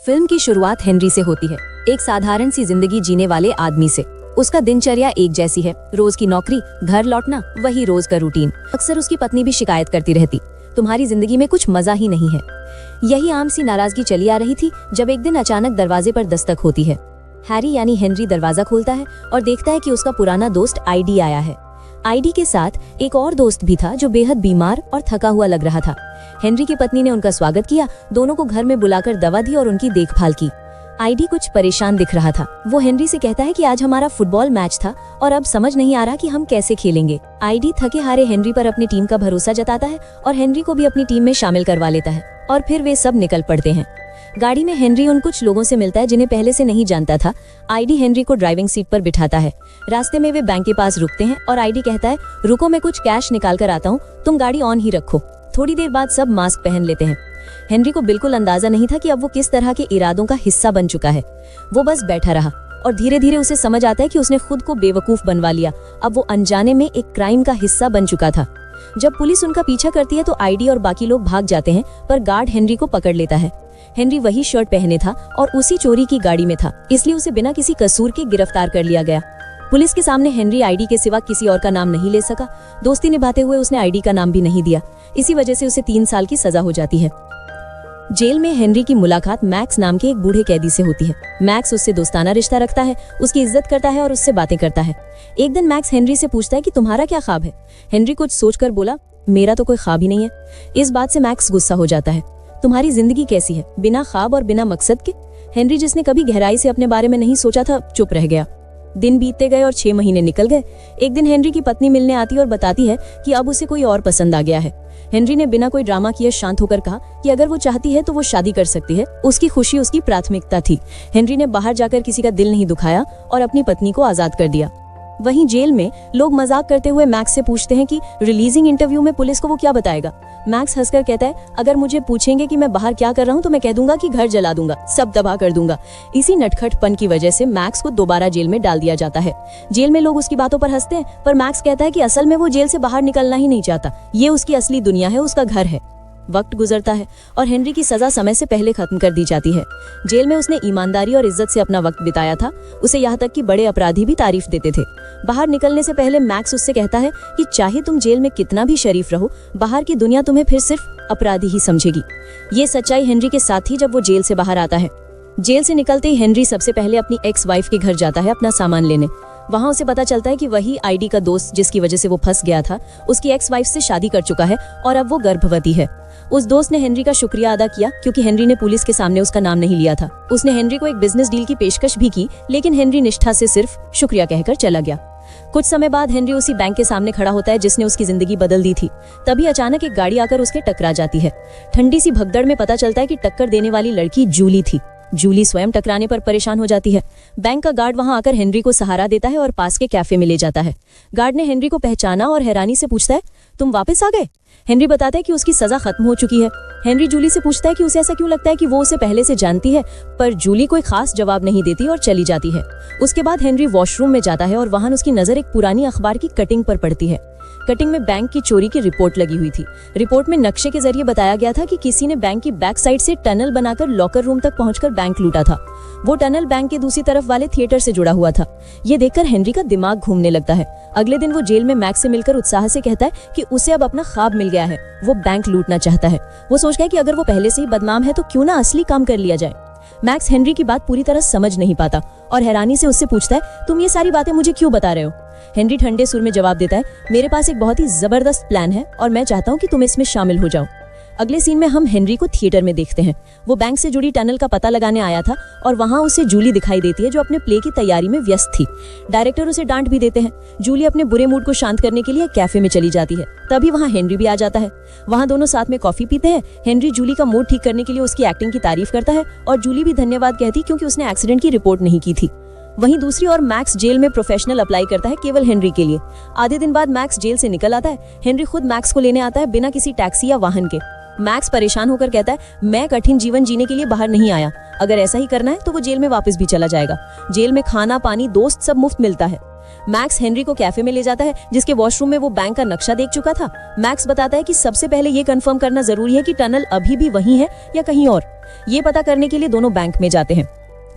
Film की शुरुआत Henry से होती है, एक साधारण सी जिंदगी जीने वाले आदमी से। उसका दिनचर्या एक जैसी है, रोज की नौकरी, घर लौटना, वही रोज का रूटीन। अक्सर उसकी पत्नी भी शिकायत करती रहती, तुम्हारी जिंदगी में कुछ मजा ही नहीं है। यही आम सी नाराजगी चली आ रही थी जब एक दिन अचानक दरवाजे पर दस्तक होती है। हैरी यानी हेनरी दरवाजा खोलता है और देखता है कि उसका पुराना दोस्त आईडी आया है। आईडी के साथ एक और दोस्त भी था जो बेहद बीमार और थका हुआ लग रहा था। हेनरी की पत्नी ने उनका स्वागत किया, दोनों को घर में बुलाकर दवा दी और उनकी देखभाल की। आईडी कुछ परेशान दिख रहा था। वो हेनरी से कहता है कि आज हमारा फुटबॉल मैच था और अब समझ नहीं आ रहा कि हम कैसे खेलेंगे। आईडी थके हारे हेनरी पर अपनी टीम का भरोसा जताता है और हेनरी को भी अपनी टीम में शामिल करवा लेता है और फिर वे सब निकल पड़ते हैं। गाड़ी में हेनरी उन कुछ लोगों से मिलता है जिन्हें पहले से नहीं जानता था। आईडी हेनरी को ड्राइविंग सीट पर बिठाता है। रास्ते में वे बैंक के पास रुकते हैं और आईडी कहता है, रुको मैं कुछ कैश निकाल कर आता हूँ, तुम गाड़ी ऑन ही रखो। थोड़ी देर बाद सब मास्क पहन लेते हैं। हेनरी को बिल्कुल अंदाजा नहीं था कि अब वो किस तरह के इरादों का हिस्सा बन चुका है। वो बस बैठा रहा और धीरे धीरे उसे समझ आता है कि उसने खुद को बेवकूफ बनवा लिया। अब वो अनजाने में एक क्राइम का हिस्सा बन चुका था। जब पुलिस उनका पीछा करती है तो आईडी और बाकी लोग भाग जाते हैं, पर गार्ड हेनरी को पकड़ लेता है। हेनरी वही शर्ट पहने था और उसी चोरी की गाड़ी में था, इसलिए उसे बिना किसी कसूर के गिरफ्तार कर लिया गया। पुलिस के सामने हेनरी आईडी के सिवा किसी और का नाम नहीं ले सका। दोस्ती निभाते हुए उसने आईडी का नाम भी नहीं दिया। इसी वजह से उसे 3 साल की सजा हो जाती है। जेल में हेनरी की मुलाकात मैक्स नाम के एक बूढ़े कैदी से होती है। मैक्स उससे दोस्ताना रिश्ता रखता है, उसकी इज्जत करता है और उससे बातें करता है। एक दिन मैक्स हेनरी से पूछता है कि तुम्हारा क्या ख्वाब है। हेनरी कुछ सोचकर बोला, मेरा तो कोई ख्वाब ही नहीं है। इस बात से मैक्स गुस्सा हो जाता है। तुम्हारी जिंदगी कैसी है, बिना ख्वाब और बिना मकसद के? हेनरी, जिसने कभी गहराई से अपने बारे में नहीं सोचा था, चुप रह गया। दिन बीतते गए और 6 महीने निकल गए। एक दिन हेनरी की पत्नी मिलने आती और बताती है कि अब उसे कोई और पसंद आ गया है। हेनरी ने बिना कोई ड्रामा किए शांत होकर कहा कि अगर वो चाहती है तो वो शादी कर सकती है। उसकी खुशी उसकी प्राथमिकता थी। हेनरी ने बाहर जाकर किसी का दिल नहीं दुखाया और अपनी पत्नी को आजाद कर दिया। वहीं जेल में लोग मजाक करते हुए मैक्स से पूछते हैं कि रिलीजिंग इंटरव्यू में पुलिस को वो क्या बताएगा। मैक्स हंसकर कहता है, अगर मुझे पूछेंगे कि मैं बाहर क्या कर रहा हूँ तो मैं कह दूंगा कि घर जला दूंगा, सब तबाह कर दूंगा। इसी नटखटपन की वजह से मैक्स को दोबारा जेल में डाल दिया जाता है। जेल में लोग उसकी बातों पर हंसते हैं, पर मैक्स कहता है कि असल में वो जेल से बाहर निकलना ही नहीं चाहता। ये उसकी असली दुनिया है, उसका घर है। वक्त गुजरता है और हेनरी की सजा समय से पहले खत्म कर दी जाती है। जेल में उसने ईमानदारी और इज्जत से अपना वक्त बिताया था। उसे यहाँ तक कि बड़े अपराधी भी तारीफ देते थे। बाहर निकलने से पहले मैक्स उससे कहता है कि चाहे तुम जेल में कितना भी शरीफ रहो, बाहर की दुनिया तुम्हें फिर सिर्फ अपराधी ही समझेगी। ये सच्चाई हेनरी के साथ ही जब वो जेल से बाहर आता है। जेल से निकलते ही हेनरी सबसे पहले अपनी एक्स वाइफ के घर जाता है अपना सामान लेने। वहाँ उसे पता चलता है कि वही आईडी का दोस्त जिसकी वजह से वो फंस गया था, उसकी एक्स वाइफ से शादी कर चुका है और अब वो गर्भवती है। उस दोस्त ने हेनरी का शुक्रिया अदा किया क्योंकि हेनरी ने पुलिस के सामने उसका नाम नहीं लिया था। उसने हेनरी को एक बिजनेस डील की पेशकश भी की, लेकिन हेनरी निष्ठा से सिर्फ शुक्रिया कहकर चला गया। कुछ समय बाद हेनरी उसी बैंक के सामने खड़ा होता है जिसने उसकी जिंदगी बदल दी थी। तभी अचानक एक गाड़ी आकर उसके टकरा जाती है। ठंडी सी भगदड़ में पता चलता है कि टक्कर देने वाली लड़की जूली थी। जूली स्वयं टकराने पर परेशान हो जाती है। बैंक का गार्ड वहां आकर हेनरी को सहारा देता है और पास के कैफे में ले जाता है। गार्ड ने हेनरी को पहचाना और हैरानी से पूछता है, तुम वापस आ गए? हेनरी बताता है कि उसकी सजा खत्म हो चुकी है। हेनरी जूली से पूछता है कि उसे ऐसा क्यों लगता है कि वो उसे पहले से जानती है, पर जूली कोई खास जवाब नहीं देती और चली जाती है। उसके बाद हेनरी वॉशरूम में जाता है और वहां उसकी नजर एक पुरानी अखबार की कटिंग पर पड़ती है। कटिंग में बैंक की चोरी की रिपोर्ट लगी हुई थी। रिपोर्ट में नक्शे के जरिए बताया गया था कि किसी ने बैंक की बैक साइड से टनल बनाकर लॉकर रूम तक पहुंचकर बैंक लूटा था। वो टनल बैंक के दूसरी तरफ वाले थिएटर से जुड़ा हुआ था। ये देखकर हेनरी का दिमाग घूमने लगता है। अगले दिन वो जेल में मैक्स से मिलकर उत्साह से कहता है कि उसे अब अपना ख्वाब मिल गया है, वो बैंक लूटना चाहता है। वो सोचता है कि अगर वो पहले से ही बदनाम है तो क्यों ना असली काम कर लिया जाए। मैक्स हेनरी की बात पूरी तरह समझ नहीं पाता और हैरानी से उससे पूछता है, तुम ये सारी बातें मुझे क्यों बता रहे हो? हेनरी ठंडे सुर में जवाब देता है, मेरे पास एक बहुत ही जबरदस्त प्लान है और मैं चाहता हूँ कि तुम इसमें शामिल हो जाओ। अगले सीन में हम हेनरी को थिएटर में देखते हैं। वो बैंक से जुड़ी टनल का पता लगाने आया था और वहाँ उसे जूली दिखाई देती है जो अपने प्ले की तैयारी में व्यस्त थी। डायरेक्टर उसे डांट भी देते हैं। जूली अपने बुरे मूड को शांत करने के लिए कैफे में चली जाती है। तभी वहाँ हेनरी भी आ जाता है। वहाँ दोनों साथ में कॉफी पीते हैं। हेनरी जूली का मूड ठीक करने के लिए उसकी एक्टिंग की तारीफ करता है और जूली भी धन्यवाद कहती क्योंकि उसने एक्सीडेंट की रिपोर्ट नहीं की थी। वहीं दूसरी ओर मैक्स जेल में प्रोफेशनल अप्लाई करता है केवल हेनरी के लिए। आधे दिन बाद मैक्स जेल से निकल आता है। हेनरी खुद मैक्स को लेने आता है बिना किसी टैक्सी या वाहन के। मैक्स परेशान होकर कहता है, मैं कठिन जीवन जीने के लिए बाहर नहीं आया। अगर ऐसा ही करना है तो वो जेल में वापस भी चला जाएगा। जेल में खाना पानी दोस्त सब मुफ्त मिलता है। मैक्स हेनरी को कैफे में ले जाता है जिसके वॉशरूम में वो बैंक का नक्शा देख चुका था। मैक्स बताता है कि सबसे पहले ये कंफर्म करना जरूरी है कि टनल अभी भी वहीं है या कहीं और। ये पता करने के लिए दोनों बैंक में जाते हैं।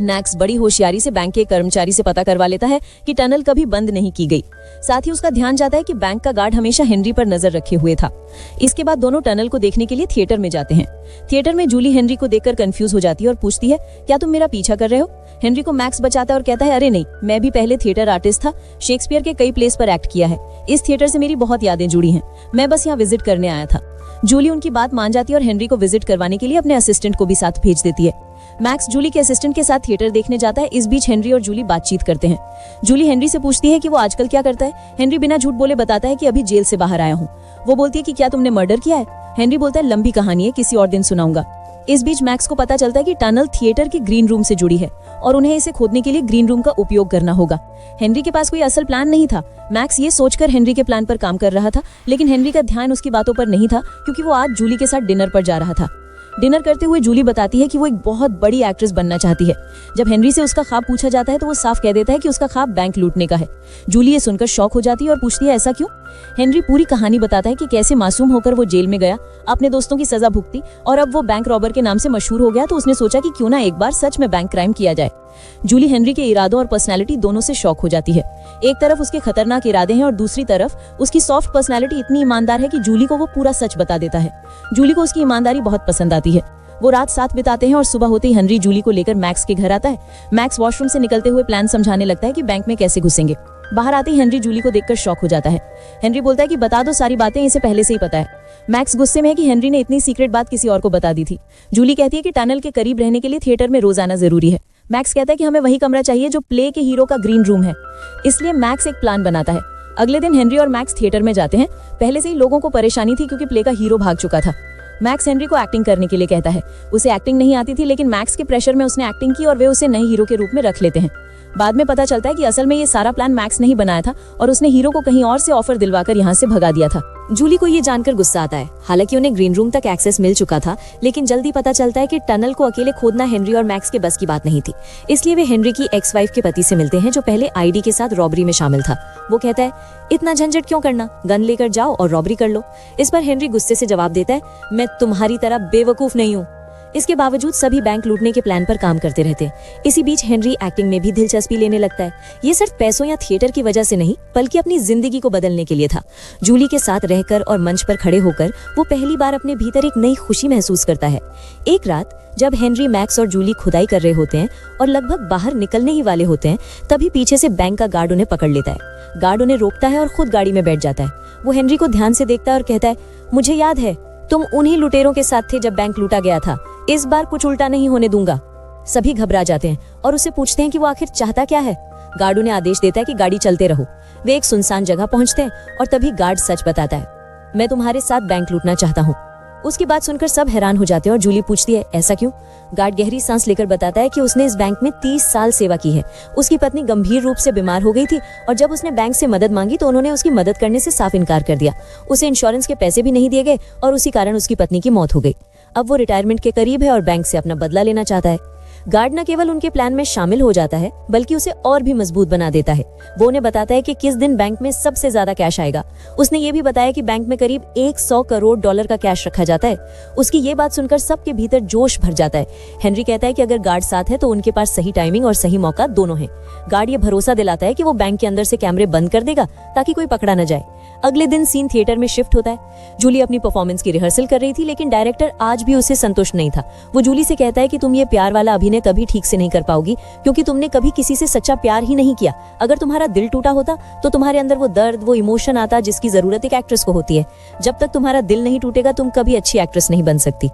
मैक्स बड़ी होशियारी से बैंक के कर्मचारी से पता करवा लेता है कि टनल कभी बंद नहीं की गई। साथ ही उसका ध्यान जाता है कि बैंक का गार्ड हमेशा हेनरी पर नजर रखे हुए था। इसके बाद दोनों टनल को देखने के लिए थिएटर में जाते हैं। थिएटर में जूली हेनरी को देखकर कंफ्यूज हो जाती है और पूछती है, क्या तुम मेरा पीछा कर रहे हो? हेनरी को मैक्स बचाता है और कहता है, अरे नहीं, मैं भी पहले थिएटर आर्टिस्ट था, शेक्सपियर के कई प्लेस पर एक्ट किया है। इस थिएटर से मेरी बहुत यादें जुड़ी हैं, मैं बस यहाँ विजिट करने आया था। जूली उनकी बात मान जाती है और हेनरी को विजिट करवाने के लिए अपने असिस्टेंट को भी साथ भेज देती है। मैक्स जूली के असिस्टेंट के साथ थिएटर देखने जाता है। इस बीच हेनरी और जूली बातचीत करते हैं। जूली हेनरी से पूछती है कि वो आजकल क्या करता है। हेनरी बिना झूठ बोले बताता है कि अभी जेल से बाहर आया हूँ। वो बोलती है कि क्या तुमने मर्डर किया है? हेनरी बोलता है, लंबी कहानी है, किसी और दिन सुनाऊंगा। इस बीच मैक्स को पता चलता है कि टनल थिएटर के ग्रीन रूम से जुड़ी है और उन्हें इसे खोदने के लिए ग्रीन रूम का उपयोग करना होगा। हेनरी के पास कोई असल प्लान नहीं था। मैक्स ये सोचकर हेनरी के प्लान पर काम कर रहा था, लेकिन हेनरी का ध्यान उसकी बातों पर नहीं था क्योंकि वो आज जूली के साथ डिनर पर जा रहा था। डिनर करते हुए जूली बताती है कि वो एक बहुत बड़ी एक्ट्रेस बनना चाहती है। जब हेनरी से उसका ख्वाब पूछा जाता है तो वो साफ कह देता है कि उसका ख्वाब बैंक लूटने का है। जूली ये सुनकर शॉक हो जाती है और पूछती है, ऐसा क्यों? हेनरी पूरी कहानी बताता है कि कैसे मासूम होकर वो जेल में गया, अपने दोस्तों की सजा भुगती और अब वो बैंक रॉबर के नाम से मशहूर हो गया, तो उसने सोचा कि क्यों ना एक बार सच में बैंक क्राइम किया जाए। जूली हेनरी के इरादों और पर्सनालिटी दोनों से शॉक हो जाती है। एक तरफ उसके खतरनाक इरादे हैं और दूसरी तरफ उसकी सॉफ्ट पर्सनालिटी इतनी ईमानदार है कि जूली को वो पूरा सच बता देता है। जूली को उसकी ईमानदारी बहुत पसंद आती है। वो रात साथ बिताते हैं और सुबह होते ही हेनरी जूली को लेकर मैक्स के घर आता है। मैक्स वॉशरूम से निकलते हुए प्लान समझाने लगता है कि बैंक में कैसे घुसेंगे। बाहर आते ही हेनरी जूली को देखकर शॉक हो जाता है। हेनरी बोलता है कि बता दो, सारी बातें इसे पहले से ही पता है। मैक्स गुस्से में है कि हेनरी ने इतनी सीक्रेट बात किसी और को बता दी थी। जूली कहती है कि टनल के करीब रहने के लिए थिएटर में रोज आना जरूरी है। मैक्स कहता है कि हमें वही कमरा चाहिए जो प्ले के हीरो का ग्रीन रूम है। इसलिए मैक्स एक प्लान बनाता है। अगले दिन हेनरी और मैक्स थिएटर में जाते हैं। पहले से ही लोगों को परेशानी थी क्योंकि प्ले का हीरो भाग चुका था। मैक्स हेनरी को एक्टिंग करने के लिए कहता है। उसे एक्टिंग नहीं आती थी, लेकिन मैक्स के प्रेशर में उसने एक्टिंग की और वे उसे नए हीरो के रूप में रख लेते हैं। बाद में पता चलता है कि असल में ये सारा प्लान मैक्स ने ही बनाया था और उसने हीरो को कहीं और से ऑफर दिलवाकर यहाँ से भगा दिया था। जूली को ये जानकर गुस्सा आता है। हालांकि उन्हें ग्रीन रूम तक एक्सेस मिल चुका था, लेकिन जल्दी पता चलता है कि टनल को अकेले खोदना हेनरी और मैक्स के बस की बात नहीं थी। इसलिए वे हेनरी की एक्स वाइफ के पति से मिलते हैं जो पहले आईडी के साथ रॉबरी में शामिल था। वो कहता है, इतना झंझट क्यों करना, गन लेकर जाओ और रॉबरी कर लो। इस पर हेनरी गुस्से से जवाब देता है, मैं तुम्हारी तरह बेवकूफ नहीं हूँ। इसके बावजूद सभी बैंक लूटने के प्लान पर काम करते रहते हैं। इसी बीच हेनरी एक्टिंग में भी दिलचस्पी लेने लगता है। ये सिर्फ पैसों या थिएटर की वजह से नहीं, बल्कि अपनी जिंदगी को बदलने के लिए था। जूली के साथ रहकर और मंच पर खड़े होकर वो पहली बार अपने भीतर एक नई खुशी महसूस करता है। एक रात जब हेनरी, मैक्स और जूली खुदाई कर रहे होते हैं और लगभग बाहर निकलने ही वाले होते हैं, तभी पीछे से बैंक का गार्ड उन्हें पकड़ लेता है। गार्ड उन्हें रोकता है और खुद गाड़ी में बैठ जाता है। वो हेनरी को ध्यान से देखता है और कहता है, मुझे याद है, तुम उन्हीं लुटेरों के साथ थे जब बैंक लूटा गया था। इस बार कुछ उल्टा नहीं होने दूंगा। सभी घबरा जाते हैं और उससे पूछते हैं कि वो आखिर चाहता क्या है। गार्ड उन्हें आदेश देता है कि गाड़ी चलते रहो। वे एक सुनसान जगह पहुंचते हैं और तभी गार्ड सच बताता है, मैं तुम्हारे साथ बैंक लूटना चाहता हूँ। उसकी बात सुनकर सब हैरान हो जाते हैं और जूली पूछती है, ऐसा क्यों? गार्ड गहरी सांस लेकर बताता है कि उसने इस बैंक में 30 साल सेवा की है। उसकी पत्नी गंभीर रूप से बीमार हो गई थी और जब उसने बैंक से मदद मांगी तो उन्होंने उसकी मदद करने से साफ इनकार कर दिया। उसे इंश्योरेंस के पैसे भी नहीं दिए गए और उसी कारण उसकी पत्नी की मौत हो गई। अब वो रिटायरमेंट के करीब है और बैंक से अपना बदला लेना चाहता है। गार्ड न केवल उनके प्लान में शामिल हो जाता है, बल्कि उसे और भी मजबूत बना देता है। वो उन्हें बताता है कि किस दिन बैंक में सबसे ज्यादा कैश आएगा। उसने ये भी बताया कि बैंक में करीब 100 करोड़ डॉलर का कैश रखा जाता है। उसकी ये बात सुनकर सबके भीतर जोश भर जाता है। हेनरी कहता है कि अगर गार्ड साथ है तो उनके पास सही टाइमिंग और सही मौका दोनों है। गार्ड ये भरोसा दिलाता है कि वो बैंक के अंदर से कैमरे बंद कर देगा ताकि कोई पकड़ा न जाए। अगले दिन सीन थिएटर में शिफ्ट होता है। जूली अपनी परफॉर्मेंस की रिहर्सल कर रही थी, लेकिन डायरेक्टर आज भी उसे संतुष्ट नहीं था। वो जूली से कहता है कि तुम ये प्यार वाला अभिनय कभी ठीक से नहीं कर पाओगी, क्योंकि तुमने कभी किसी से सच्चा प्यार ही नहीं किया। अगर तुम्हारा दिल टूटा होता तो तुम्हारे अंदर वो दर्द, वो इमोशन आता जिसकी जरूरत एक एक्ट्रेस को होती है। जब तक तुम्हारा दिल नहीं टूटेगा तुम कभी अच्छी एक्ट्रेस नहीं बन सकती।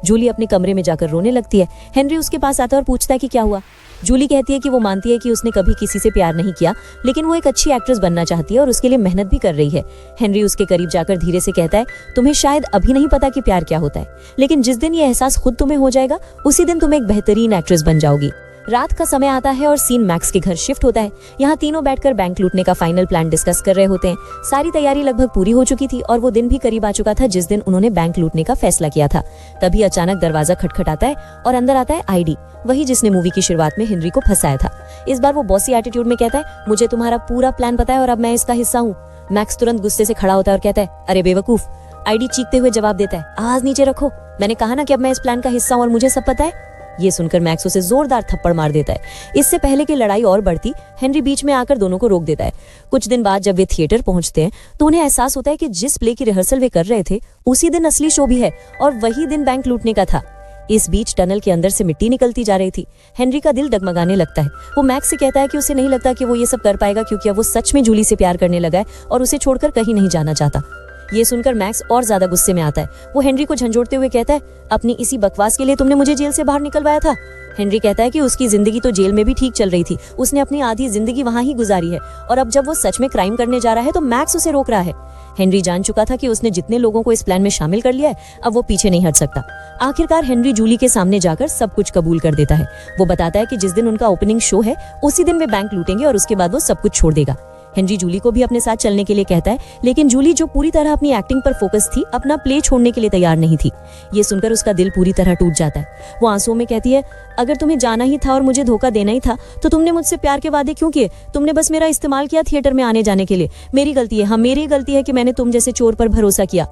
जूली अपने कमरे में जाकर रोने लगती है। हेनरी उसके पास आता है और पूछता है कि क्या हुआ। जूली कहती है कि वो मानती है कि उसने कभी किसी से प्यार नहीं किया, लेकिन वो एक अच्छी एक्ट्रेस बनना चाहती है और उसके लिए मेहनत भी कर रही है। हेनरी उसके करीब जाकर धीरे से कहता है, तुम्हें शायद अभी नहीं पता कि प्यार क्या होता है, लेकिन जिस दिन ये एहसास खुद तुम्हें हो जाएगा उसी दिन तुम एक बेहतरीन एक्ट्रेस बन जाओगी। रात का समय आता है और सीन मैक्स के घर शिफ्ट होता है। यहाँ तीनों बैठकर बैंक लूटने का फाइनल प्लान डिस्कस कर रहे होते हैं। सारी तैयारी लगभग पूरी हो चुकी थी और वो दिन भी करीब आ चुका था जिस दिन उन्होंने बैंक लूटने का फैसला किया था। तभी अचानक दरवाजा खटखटाता है और अंदर आता है आईडी, वही जिसने मूवी की शुरुआत में हेनरी को फंसाया था। इस बार वो बॉसी एटीट्यूड में कहता है, मुझे तुम्हारा पूरा प्लान पता है और अब मैं इसका हिस्सा हूँ। मैक्स तुरंत गुस्से से खड़ा होता है और कहता है, अरे बेवकूफ। आईडी चीखते हुए जवाब देता है, आवाज नीचे रखो, मैंने कहा ना कि अब मैं इस प्लान का हिस्सा हूँ और मुझे सब पता है। ये सुनकर मैक्स उसे जोरदार थप्पड़ मार देता है। इससे पहले कि लड़ाई और बढ़ती, हेनरी बीच में आकर दोनों को रोक देता है। कुछ दिन बाद जब वे थिएटर पहुंचते हैं तो उन्हें एहसास होता है कि जिस प्ले की रिहर्सल वे कर रहे थे उसी दिन असली शो भी है और वही दिन बैंक लूटने का था। इस बीच टनल के अंदर से मिट्टी निकलती जा रही थी। हेनरी का दिल डगमगाने लगता है। वो मैक्स से कहता है कि उसे नहीं लगता कि वो ये सब कर पाएगा क्योंकि अब वो सच में जूली से प्यार करने लगा है और उसे छोड़कर कहीं नहीं जाना चाहता। ये सुनकर मैक्स और ज्यादा गुस्से में आता है। वो हेनरी को झंझोड़ते हुए कहता है, अपनी इसी बकवास के लिए तुमने मुझे जेल से बाहर निकलवाया था। हेनरी कहता है कि उसकी जिंदगी तो जेल में भी ठीक चल रही थी, उसने अपनी आधी जिंदगी वहां ही गुजारी है और अब जब वो सच में क्राइम करने जा रहा है तो मैक्स उसे रोक रहा है। हेनरी जान चुका था कि उसने जितने लोगों को इस प्लान में शामिल कर लिया है, अब वो पीछे नहीं हट सकता। आखिरकार हेनरी जूली के सामने जाकर सब कुछ कबूल कर देता है। वो बताता है कि जिस दिन उनका ओपनिंग शो है उसी दिन वे बैंक लूटेंगे और उसके बाद वो सब कुछ छोड़ देगा। हेनरी जूली को भी अपने साथ चलने के लिए कहता है, लेकिन जूली जो पूरी तरह अपनी एक्टिंग पर फोकस थी, अपना प्ले छोड़ने के लिए तैयार नहीं थी। ये सुनकर उसका दिल पूरी तरह टूट जाता है। वो आंसुओं में कहती है, अगर तुम्हें जाना ही था और मुझे धोखा देना ही था तो तुमने मुझसे प्यार के वादे क्यों किए? तुमने बस मेरा इस्तेमाल किया थिएटर में आने जाने के लिए। मेरी गलती है, हाँ मेरी गलती है कि मैंने तुम जैसे चोर पर भरोसा किया।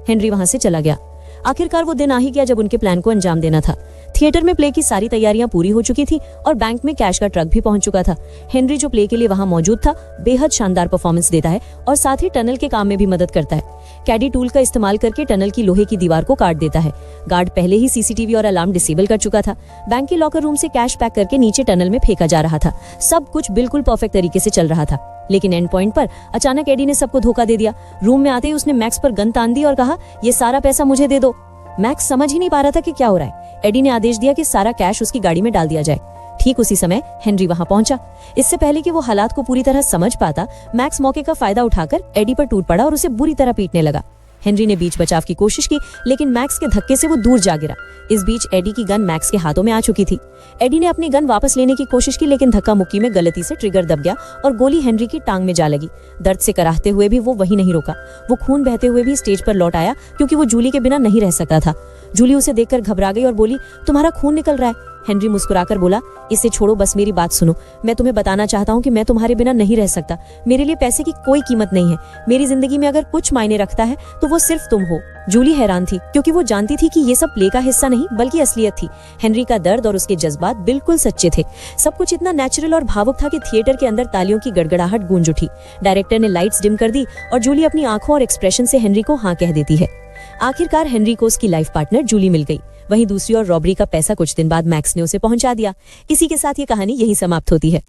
हेनरी वहां से चला गया। आखिरकार वो दिन आ ही गया जब उनके प्लान को अंजाम देना था। थिएटर में प्ले की सारी तैयारियां पूरी हो चुकी थी और बैंक में कैश का ट्रक भी पहुंच चुका था। हेनरी जो प्ले के लिए वहां मौजूद था, बेहद शानदार परफॉर्मेंस देता है और साथ ही टनल के काम में भी मदद करता है। कैडी टूल का इस्तेमाल करके टनल की लोहे की दीवार को काट देता है। गार्ड पहले ही सीसीटीवी और अलार्म डिसेबल कर चुका था। बैंक के लॉकर रूम से कैश पैक करके नीचे टनल में फेंका जा रहा था। सब कुछ बिल्कुल परफेक्ट तरीके से चल रहा था, लेकिन एंड पॉइंट पर अचानक एडी ने सबको धोखा दे दिया। रूम में आते ही उसने मैक्स पर गन तान दी और कहा, ये सारा पैसा मुझे दे दो। मैक्स समझ ही नहीं पा रहा था कि क्या हो रहा है। एडी ने आदेश दिया कि सारा कैश उसकी गाड़ी में डाल दिया जाए। ठीक उसी समय हेनरी वहां पहुंचा। इससे पहले कि वो हालात को पूरी तरह समझ पाता, मैक्स मौके का फायदा उठाकर एडी पर टूट पड़ा और उसे बुरी तरह पीटने लगा। हेनरी ने बीच बचाव की कोशिश की, लेकिन मैक्स के धक्के से वो दूर जा गिरा। इस बीच एडी की गन मैक्स के हाथों में आ चुकी थी। एडी ने अपनी गन वापस लेने की कोशिश की, लेकिन धक्का मुक्की में गलती से ट्रिगर दब गया और गोली हेनरी की टांग में जा लगी। दर्द से कराहते हुए भी वो वहीं नहीं रुका। वो खून बहते हुए भी स्टेज पर लौट आया क्योंकि वो जूली के बिना नहीं रह सकता था। जूली उसे देखकर घबरा गई और बोली, तुम्हारा खून निकल रहा है। हेनरी मुस्कुराकर बोला, इसे छोड़ो, बस मेरी बात सुनो। मैं तुम्हें बताना चाहता हूँ कि मैं तुम्हारे बिना नहीं रह सकता। मेरे लिए पैसे की कोई कीमत नहीं है। मेरी जिंदगी में अगर कुछ मायने रखता है तो वो सिर्फ तुम हो। जूली हैरान थी क्योंकि वो जानती थी कि ये सब प्ले का हिस्सा नहीं बल्कि असलियत थी। हेनरी का दर्द और उसके जज्बात बिल्कुल सच्चे थे। सब कुछ इतना नेचुरल और भावुक था कि थिएटर के अंदर तालियों की गड़गड़ाहट गूंज उठी। डायरेक्टर ने लाइट्स डिम कर दी और जूली अपनी आंखों और एक्सप्रेशन से हेनरी को हाँ कह देती है। आखिरकार हेनरी को उसकी लाइफ पार्टनर जूली मिल गई। वहीं दूसरी ओर रॉबरी का पैसा कुछ दिन बाद मैक्स ने उसे पहुंचा दिया। इसी के साथ ये कहानी यही समाप्त होती है।